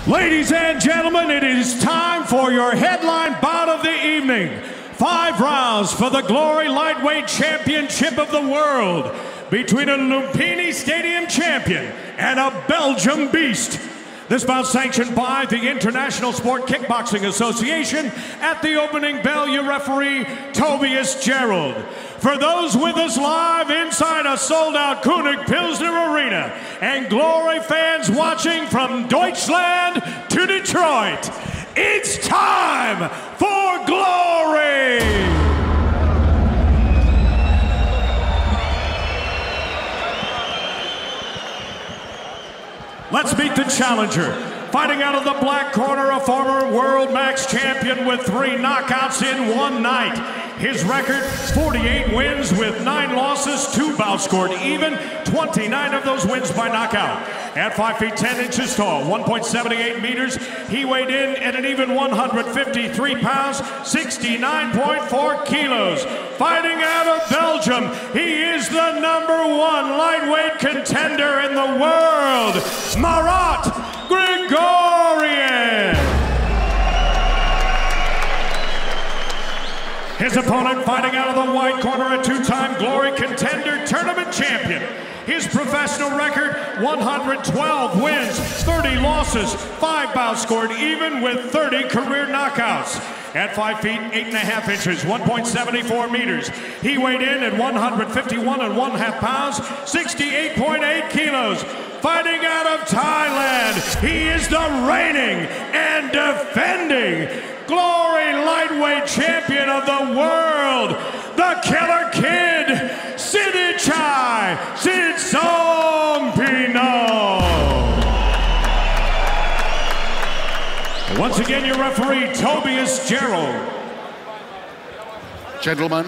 Ladies and gentlemen, it is time for your headline bout of the evening. 5 rounds for the Glory Lightweight Championship of the World between a Lumpini Stadium champion and a Belgium beast. This bout sanctioned by the International Sport Kickboxing Association. At the opening bell, your referee, Tobias Gerald. For those with us live inside a sold-out König Pilsner Arena and Glory fans watching from Deutschland to Detroit, it's time for Glory! Let's meet the challenger. Fighting out of the black corner, a former World Max champion with 3 knockouts in one night. His record, 48 wins with 9 losses, 2 bouts scored even, 29 of those wins by knockout. At 5 feet 10 inches tall, 1.78 meters, he weighed in at an even 153 pounds, 69.4 kilos. Fighting out of Belgium, he is the #1 lightweight contender in the world, Marat Grigorian. His opponent fighting out of the white corner, a 2-time Glory contender tournament champion. His professional record, 112 wins, 30 losses, 5 bouts scored even with 30 career knockouts. At 5 feet 8.5 inches, 1.74 meters, he weighed in at 151.5 pounds, 68.8 kilos. Fighting out of Thailand, he is the reigning and defending Glory Lightweight Champion of the World, the Killer Kid, Sitthichai, Sitsongpeenong. Once again, your referee, Tobias Gerald. Gentlemen,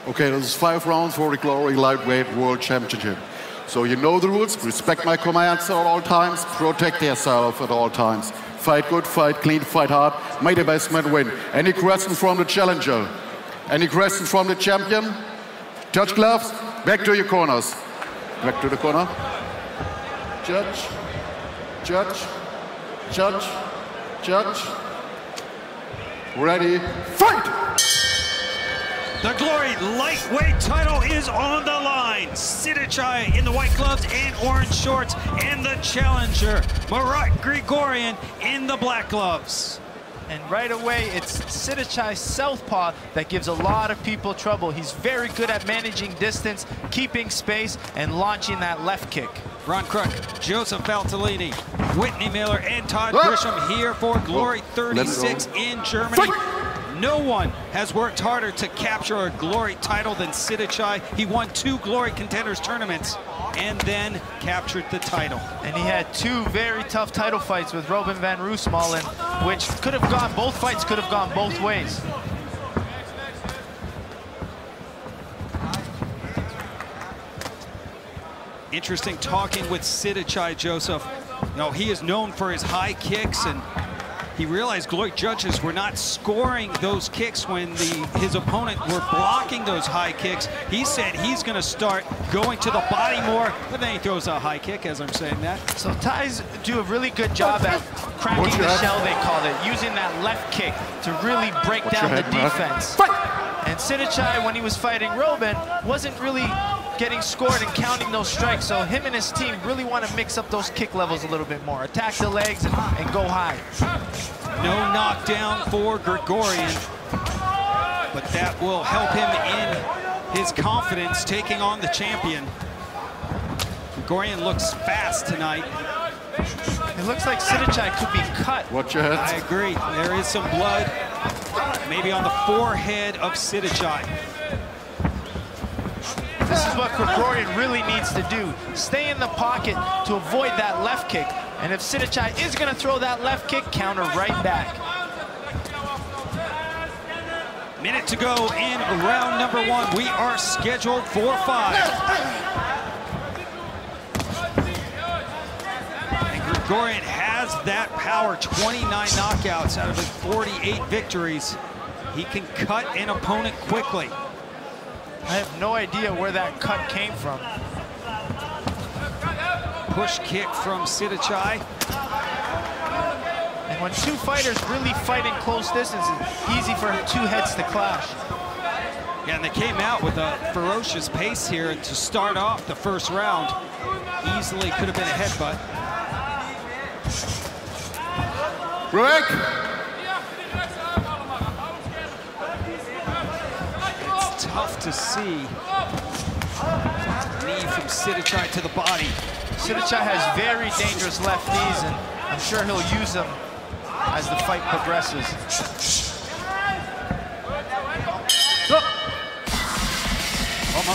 okay, this is 5 rounds for the Glory Lightweight World Championship. So you know the rules, respect my commands at all times, protect yourself at all times. Fight good, fight clean, fight hard, may the best man win. Any questions from the challenger? Any questions from the champion? Touch gloves, back to your corners. Back to the corner. Judge, judge, judge, judge. Ready, fight! The Glory Lightweight title is on the line. Sitthichai in the white gloves and orange shorts, and the challenger, Marat Grigorian, in the black gloves. And right away, it's Sitthichai's southpaw that gives a lot of people trouble. He's very good at managing distance, keeping space, and launching that left kick. Ron Crook, Joseph Valtellini, Whitney Miller, and Todd Grisham here for Glory 36 in Germany. No one has worked harder to capture a Glory title than Sitthichai. He won 2 Glory Contenders tournaments and then captured the title. And he had 2 very tough title fights with Robin van Roosmalen, which could have gone, both fights could have gone both ways. Interesting talking with Sitthichai, Joseph. You know, he is known for his high kicks, and he realized Glory judges were not scoring those kicks when his opponent were blocking those high kicks. He said he's going to start going to the body more, but then he throws a high kick as I'm saying that. So Thais do a really good job at cracking the shell, they call it, using that left kick to really break down the defense. And Sitthichai, when he was fighting Robin, wasn't really getting scored and counting those strikes, so him and his team really want to mix up those kick levels a little bit more, attack the legs and go high. No knockdown for Grigorian, but that will help him in his confidence taking on the champion. Grigorian looks fast tonight. It looks like Sitthichai could be cut. Watch your head. I agree. There is some blood, maybe on the forehead of Sitthichai. This is what Grigorian really needs to do. Stay in the pocket to avoid that left kick. And if Sitthichai is going to throw that left kick, counter right back. Minute to go in round #1. We are scheduled for 5. And Grigorian has that power, 29 knockouts out of his 48 victories. He can cut an opponent quickly. I have no idea where that cut came from. Push kick from Sitthichai. And when two fighters really fight in close distance, it's easy for two heads to clash. Yeah, and they came out with a ferocious pace here, and to start off the first round, easily could have been a headbutt. Break! It's tough to see. Knee from Sitthichai to the body. Sitthichai has very dangerous left knees, and I'm sure he'll use them as the fight progresses. Well,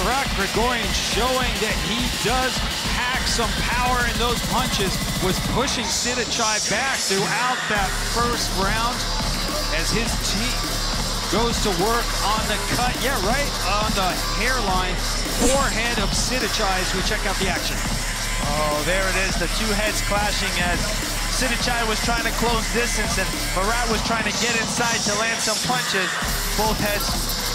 Marat Grigorian showing that he does pack some power in those punches, was pushing Sitthichai back throughout that first round as his team goes to work on the cut, yeah, right on the hairline, forehead of Sitthichai as we check out the action. Oh, there it is, the two heads clashing as Sitthichai was trying to close distance and Marat was trying to get inside to land some punches. Both heads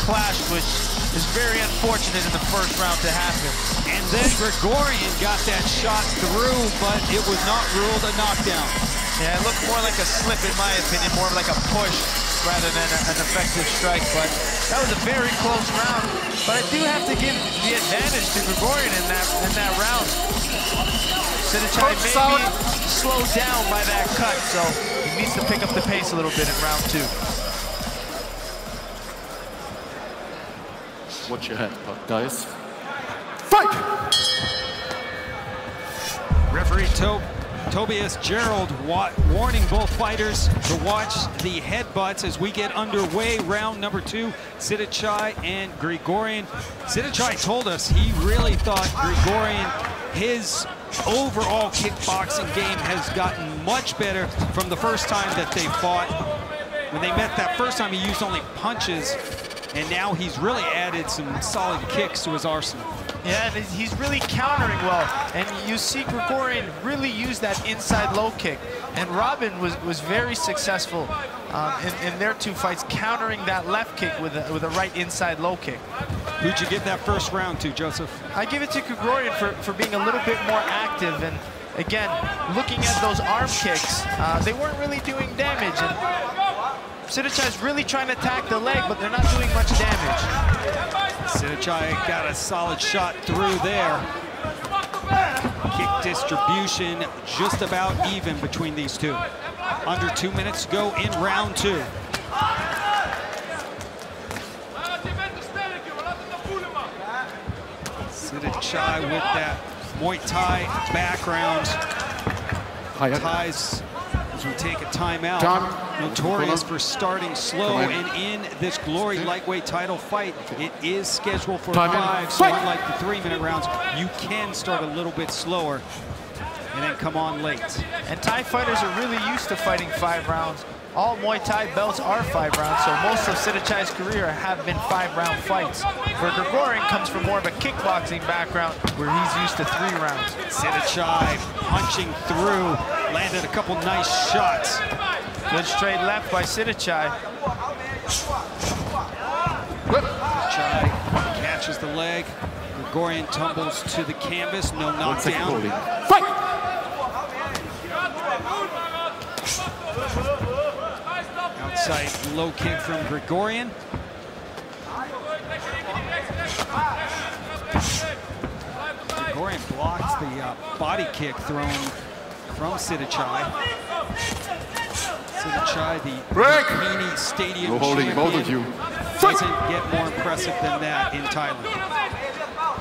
clashed, which is very unfortunate in the first round to happen. And then Grigorian got that shot through, but it was not ruled a knockdown. Yeah, it looked more like a slip in my opinion, more like a push rather than an effective strike, but that was a very close round. But I do have to give the advantage to Grigorian in that round. Sitthichai may be slowed down by that cut, so he needs to pick up the pace a little bit in round two. Watch your head, guys. Fight! Referee Tobias Gerald warning both fighters to watch the headbutts as we get underway. Round number two, Sitthichai and Grigorian. Sitthichai told us he really thought Grigorian, his overall kickboxing game has gotten much better from the first time that they fought. When they met that first time, he used only punches, and now he's really added some solid kicks to his arsenal. Yeah, and he's really countering well, and you see Grigorian really use that inside low kick, and Robin was very successful in their two fights, countering that left kick with a right inside low kick. Who'd you give that first round to, Joseph? I give it to Grigorian for being a little bit more active, and again, looking at those arm kicks, they weren't really doing damage, and Sitthichai's really trying to attack the leg, but they're not doing much damage. Sitthichai got a solid shot through there. Kick distribution just about even between these two. Under 2 minutes to go in round two. Sitthichai with that Muay Thai background. Ties as we take a timeout. Notorious for starting slow, and in this Glory lightweight title fight, it is scheduled for 5, so unlike the 3-minute rounds, you can start a little bit slower and then come on late. And Thai fighters are really used to fighting 5 rounds. All Muay Thai belts are 5 rounds, so most of Sitthichai's career have been 5-round fights. For Grigorian comes from more of a kickboxing background where he's used to 3 rounds. Sitthichai punching through, landed a couple nice shots. Good straight left by Sitthichai. Sitthichai catches the leg. Grigorian tumbles to the canvas, no knockdown. Fight! Outside low kick from Grigorian. Grigorian blocked the body kick thrown from Sitthichai. Sitthichai, the Lumpini Stadium champion, both of you. Doesn't get more impressive than that in Thailand.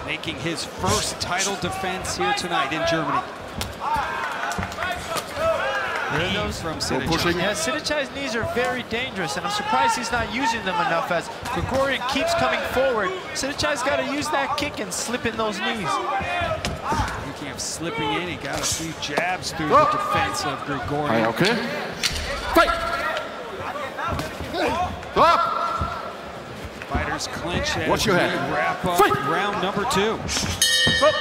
Making his first title defense here tonight in Germany. From Sitthichai. Yeah, Sitthichai's knees are very dangerous, and I'm surprised he's not using them enough as Grigorian keeps coming forward. Sitthichai's got to use that kick and slip in those knees. Speaking of slipping in, he got a few jabs through the defense of Grigorian. Okay. Fight! Stop! Fighters clinch as Watch your head. we wrap up round number 2. Stop.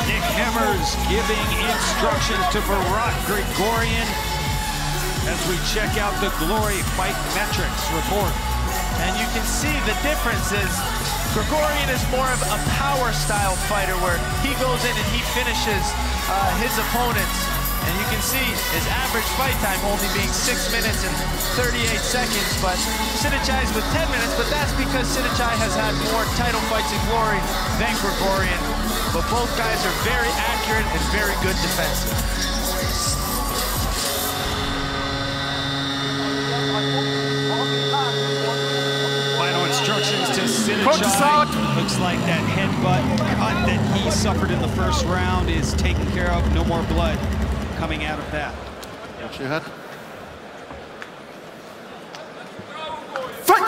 Nick Hemmers giving instructions to Marat Grigorian as we check out the Glory Fight Metrics report. And you can see the difference is Grigorian is more of a power style fighter where he goes in and he finishes his opponents. And you can see his average fight time only being 6 minutes and 38 seconds, but Sitthichai's with 10 minutes, but that's because Sitthichai has had more title fights in Glory than Grigorian. But both guys are very accurate and very good defensive. Final instructions to Sitthichai. Looks like that headbutt cut that he suffered in the first round is taken care of. No more blood coming out of that. Watch your head. Fight!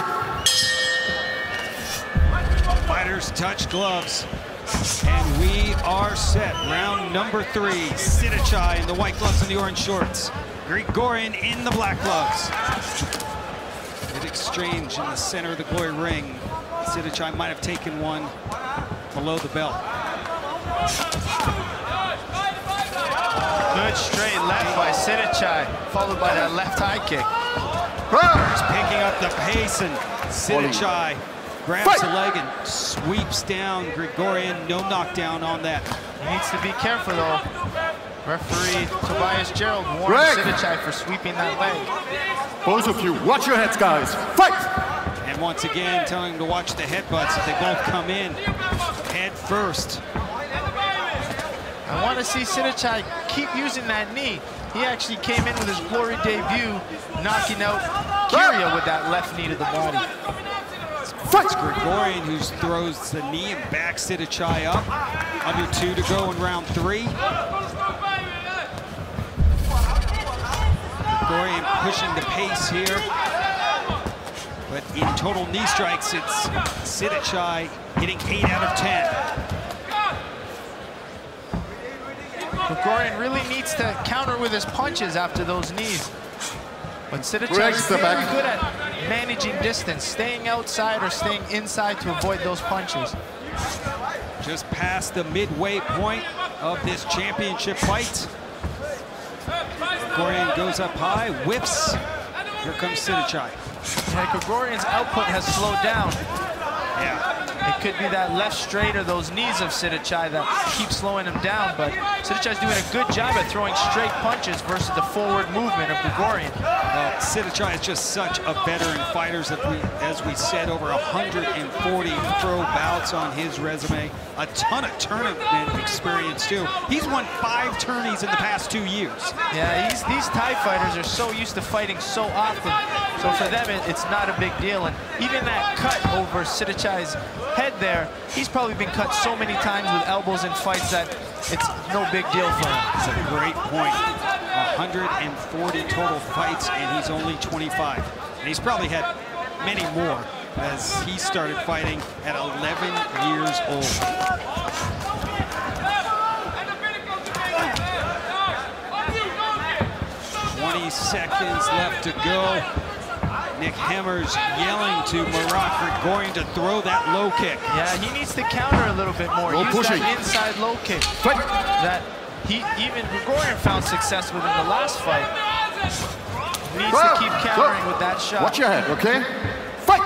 Fighters touch gloves. And we are set. Round number 3. Sitthichai in the white gloves and the orange shorts. Grigorian in the black gloves. Good exchange in the center of the Glory ring. Sitthichai might have taken one below the belt. Good straight left by Sitthichai, followed by that left high kick. He's picking up the pace, and Sitthichai grabs the leg and sweeps down Grigorian. No knockdown on that. He needs to be careful, though. Referee Tobias Gerald warned Sitthichai for sweeping that leg. Both of you, watch your heads, guys. Fight! And once again, telling him to watch the headbutts as they both come in head first. I want to see Sitthichai keep using that knee. He actually came in with his Glory debut, knocking out Kyria with that left knee to the body. It's Grigorian who throws the knee and backs Sitthichai up. Under 2 to go in round 3. Grigorian pushing the pace here. But in total knee strikes, it's Sitthichai hitting 8 out of 10. Grigorian really needs to counter with his punches after those knees. But Sitthichai is very good at managing distance, staying outside or staying inside to avoid those punches. Just past the midway point of this championship fight. Grigorian goes up high, whips. Here comes Sitthichai. Yeah, Grigorian's output has slowed down. Yeah. It could be that left straight or those knees of Sitthichai that keep slowing him down, but Sitthichai's doing a good job at throwing straight punches versus the forward movement of Grigorian. Sitthichai is just such a veteran fighter. As we said, over 140 pro bouts on his resume. A ton of tournament experience, too. He's won 5 tourneys in the past 2 years. Yeah, these Thai fighters are so used to fighting so often. So for them, it's not a big deal. And even that cut over Sitthichai's head there, he's probably been cut so many times with elbows in fights that it's no big deal for him. It's a great point. 140 total fights, and he's only 25. And he's probably had many more as he started fighting at 11 years old. 20 seconds left to go. Nick Hemmers yelling to Marat Grigorian to throw that low kick. Yeah, he needs to counter a little bit more. Use that inside low kick that even Grigorian found success with in the last fight. He needs to keep countering with that shot. Watch your head, okay? Fight!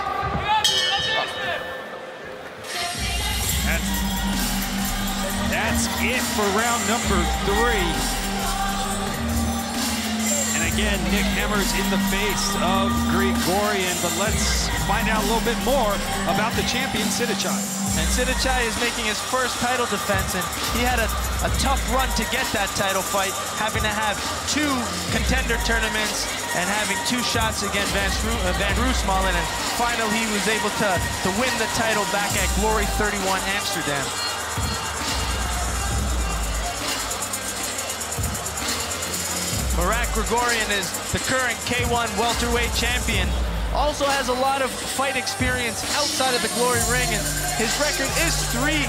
That's it for round number 3. Again, Nick Hemmers in the face of Grigorian, but let's find out a little bit more about the champion, Sitthichai. And Sitthichai is making his first title defense, and he had a tough run to get that title fight, having to have 2 contender tournaments and having 2 shots against Van Roosmalen, and finally he was able to win the title back at Glory 31 Amsterdam. Marat Grigorian is the current K1 welterweight champion. Also has a lot of fight experience outside of the Glory ring, and his record is 3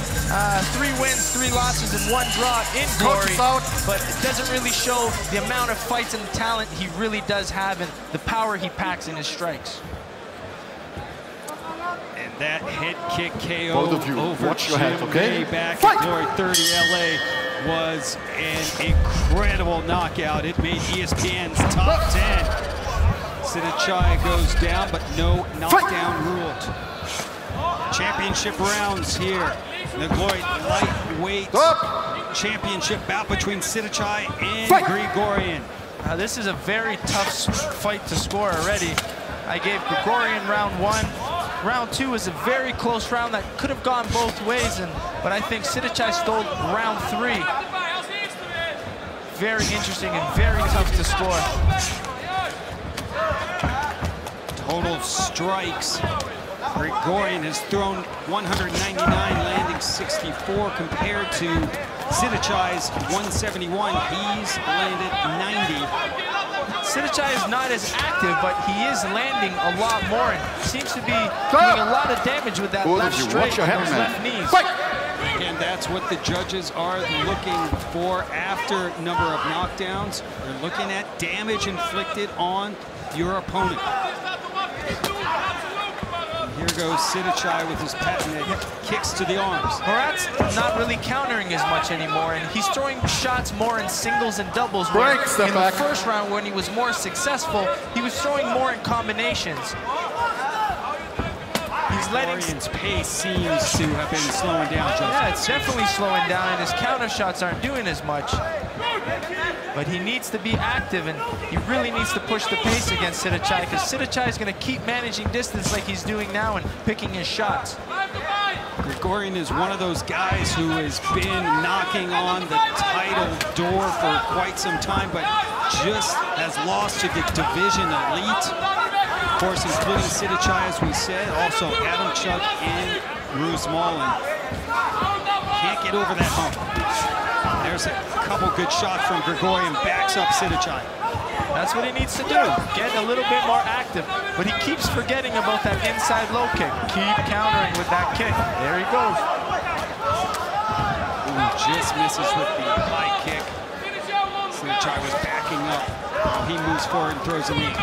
wins, 3 losses, and 1 draw in Glory. But it doesn't really show the amount of fights and the talent he really does have and the power he packs in his strikes. And that head kick KO Both of you, over watch your head, okay? Back at Glory 30 LA was an incredible knockout. It made ESPN's top 10. Sitthichai goes down, but no knockdown ruled. Championship rounds here. The Glory lightweight championship bout between Sitthichai and Grigorian. This is a very tough fight to score already. I gave Grigorian round 1. Round 2 was a very close round that could have gone both ways, but I think Sitthichai stole round 3. Very interesting and very tough to score. Total strikes. Grigorian has thrown 199, landing 64 compared to Sitthichai's 171. He's landed 90. Sitthichai is not as active, but he is landing a lot more and seems to be doing a lot of damage with that left straight and those left knees. And that's what the judges are looking for after number of knockdowns. They're looking at damage inflicted on your opponent. Here goes Sitthichai with his patented kicks to the arms. Marat's not really countering as much anymore, and he's throwing shots more in singles and doubles. In the first round, when he was more successful, he was throwing more in combinations. Grigorian's pace seems to have been slowing down, Joseph. Yeah, it's definitely slowing down, and his counter shots aren't doing as much. But he needs to be active, and he really needs to push the pace against Sitthichai, because Sitthichai is going to keep managing distance like he's doing now and picking his shots. Grigorian is one of those guys who has been knocking on the title door for quite some time, but just has lost to the division elite. Of course, including Sitthichai, as we said, also Adam Chuk and Bruce Mullen. Can't get over that hump. There's a couple good shots from Grigorian, backs up Sitthichai. That's what he needs to do, get a little bit more active. But he keeps forgetting about that inside low kick. Keep countering with that kick. There he goes. Ooh, just misses with the high kick. Sitthichai was backing up. He moves forward and throws a knee.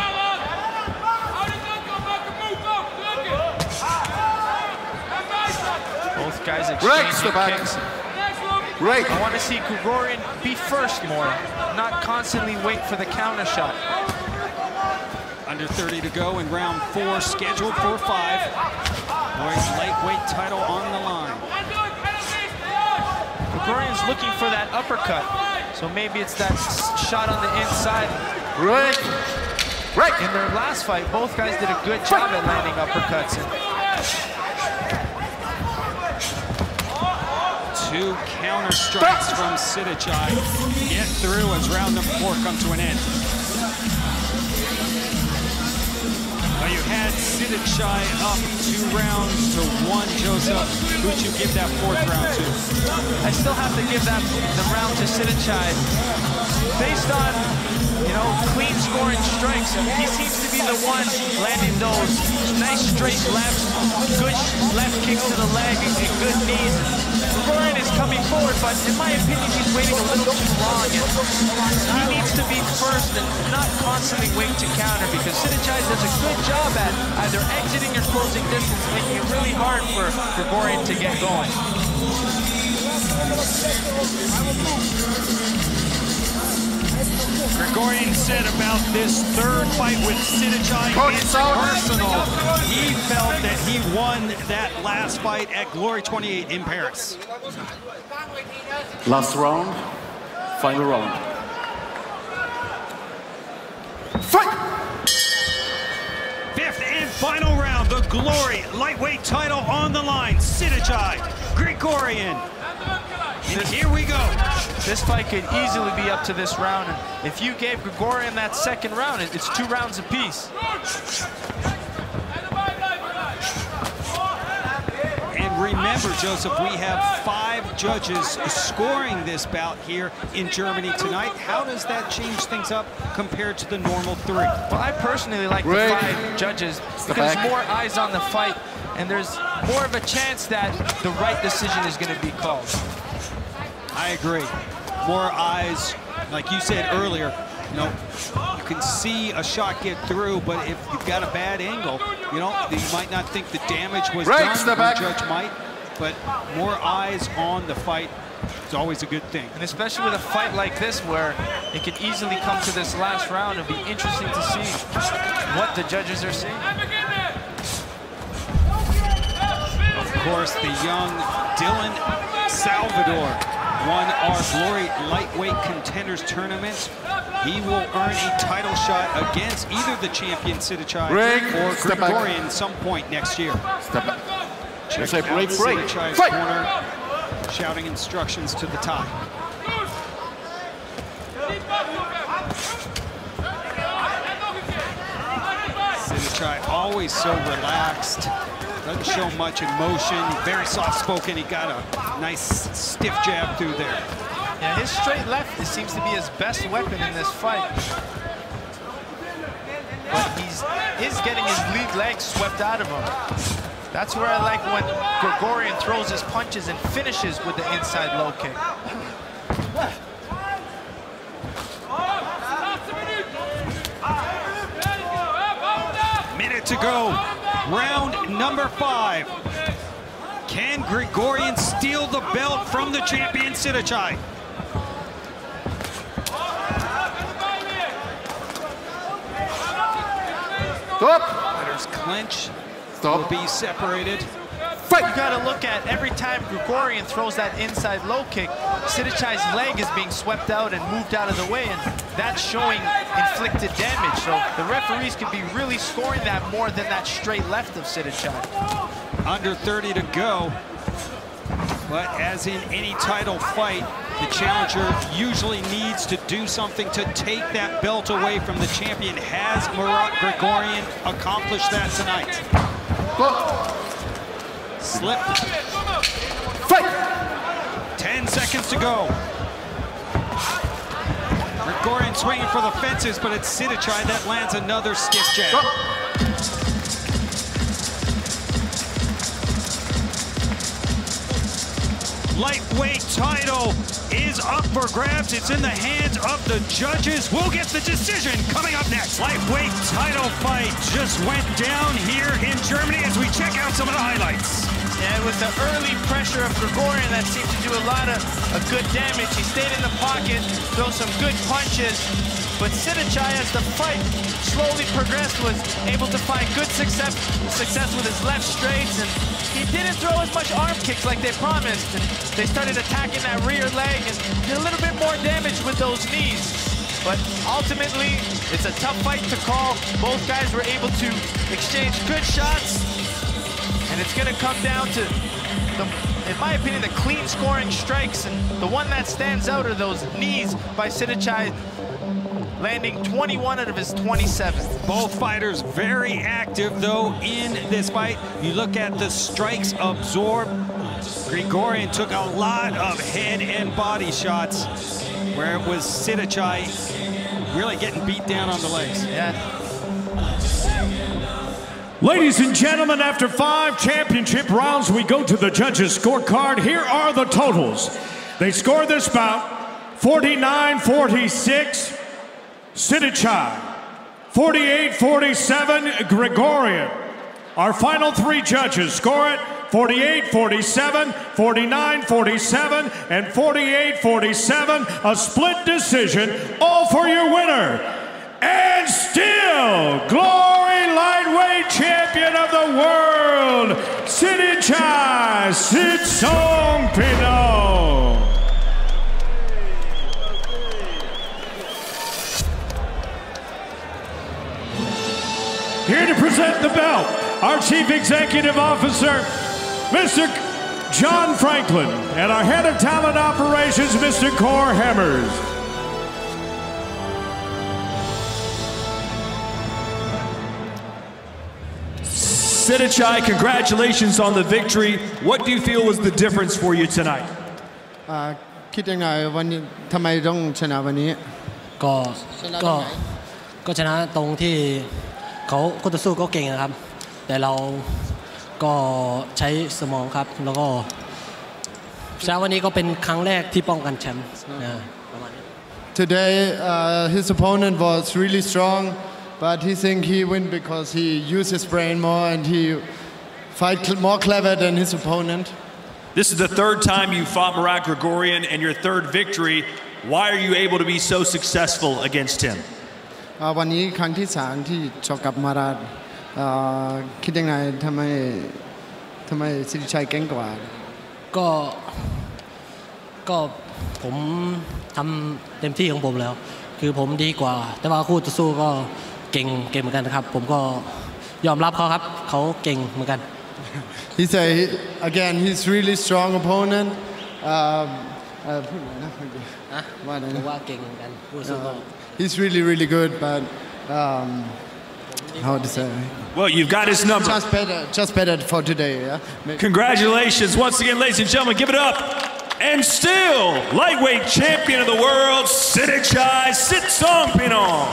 Both guys exchanging kicks. I want to see Grigorian be first more, not constantly wait for the counter shot. Under 30 to go in round 4, scheduled for 5. Glory's lightweight title on the line. Grigorian's looking for that uppercut, so maybe it's that shot on the inside. In their last fight, both guys did a good job at landing uppercuts. Two counter strikes from Sitthichai get through as round number 4 comes to an end. Well, you had Sitthichai up 2 rounds to 1, Joseph. Who'd you give that 4th round to? I still have to give the round to Sitthichai based on, clean scoring strikes. He seems to be the one landing those nice straight lefts, good left kicks to the leg, and good knees. Grigorian is coming forward, but in my opinion, he's waiting a little too long. And he needs to be first and not constantly wait to counter, because Sitthichai does a good job at either exiting or closing distance, making it really hard for Grigorian to get going. Grigorian said about this 3rd fight with Sitthichai, it's personal. He felt that he won that last fight at Glory 28 in Paris. Last round, final round. Fight! 5th and final round, the Glory lightweight title on the line. Sitthichai, Grigorian. And here we go. This fight could easily be up to this round. And if you gave Grigorian that 2nd round, it's 2 rounds apiece. And remember, Joseph, we have 5 judges scoring this bout here in Germany tonight. How does that change things up compared to the normal 3? Well, I personally like the 5 judges because there's more eyes on the fight, and there's more of a chance that the right decision is going to be called. I agree. More eyes, like you said earlier, you can see a shot get through, but if you've got a bad angle, you might not think the damage was done. The judge might, but more eyes on the fight It's always a good thing. And especially with a fight like this where it could easily come to this last round. It'll be interesting to see what the judges are seeing. Of course, the young Dylan Salvador won our Glory Lightweight Contenders Tournament. He will earn a title shot against either the champion Sitthichai or Grigorian at some point next year. Step back. Check out Sitthichai's corner, shouting instructions to the tie. Sitthichai always so relaxed, doesn't show much emotion, very soft-spoken. He got a nice stiff jab through there. Yeah, his straight left, it seems to be his best weapon in this fight. But he's getting his lead leg swept out of him. That's where I like when Grigorian throws his punches and finishes with the inside low kick. Minute to go, round number 5. Can Grigorian steal the belt from the champion Sitthichai? Stop. Fighters clinch. Stop. Will be separated. Fight. You got to look at every time Grigorian throws that inside low kick, Sitthichai's leg is being swept out and moved out of the way, and that's showing inflicted damage. So the referees could be really scoring that more than that straight left of Sitthichai. Under 30 to go. But as in any title fight, the challenger usually needs to do something to take that belt away from the champion. Has Marat Grigorian accomplished that tonight? Slip. Fight! 10 seconds to go. Grigorian swinging for the fences, but it's Sitthichai that lands another stiff jab. Lightweight title is up for grabs. It's in the hands of the judges. We'll get the decision coming up next. Lightweight title fight just went down here in Germany as we check out some of the highlights. Yeah, with the early pressure of Grigorian, that seemed to do a lot of good damage. He stayed in the pocket, threw some good punches. But Sitthichai, as the fight slowly progressed, was able to find good success with his left straights, and he didn't throw as much arm kicks like they promised. And they started attacking that rear leg and did a little bit more damage with those knees. But ultimately, it's a tough fight to call. Both guys were able to exchange good shots, and it's going to come down to, in my opinion, the clean scoring strikes, and the one that stands out are those knees by Sitthichai, landing 21 out of his 27. Both fighters very active, though, in this fight. You look at the strikes absorbed. Grigorian took a lot of head and body shots, where it was Sitthichai really getting beat down on the legs. Yeah. Ladies and gentlemen, after 5 championship rounds, we go to the judges' scorecard. Here are the totals. They scored this bout 49-46. Sitthichai, 48-47, Grigorian. Our final 3 judges score it 48-47, 49-47, and 48-47. A split decision, all for your winner. And still, Glory Lightweight Champion of the World, Sitthichai Sitsongpeenong. Here to present the belt, our Chief Executive Officer, Mr. John Franklin, and our Head of Talent Operations, Mr. Cor Hemmers. Sitthichai, congratulations on the victory. What do you feel was the difference for you tonight? คิดยังไงวันนี้ทำไมต้องชนะวันนี้ก็ชนะตรงที่เขาคู่ต่อสู้ก็เก่งนะครับแต่เราก็ใช้สมองครับแล้วก็เช้าวันนี้ก็เป็นครั้งแรกที่ป้องกันแชมป์ประมาณนี้ Today his opponent was really strong but he think he win because he used his brain more and he fight more clever than his opponent This is the third time you fought Marat Grigorian and your third victory. Why are you able to be so successful against him? วันนี้ครั้งที่3ที่ชกกับมาราดคิดยังไงทำไมสิทธิชัยเก่งกว่าก็ผมทำเต็มที่ของผมแล้วคือผมดีกว่าแต่ว่าคู่ต่อสู้ก็เก่งเหมือนกันนะครับผมก็ยอมรับเขาครับเขาเก่งเหมือนกัน He said again he's really strong opponent ว่าเก่งเหมือนกันคู่สู้ก็ He's really good but how to say Well, you've got his number. Just better for today. Yeah? Congratulations once again, ladies and gentlemen. Give it up. And still, lightweight champion of the world, Sitthichai Sitsongpeenong.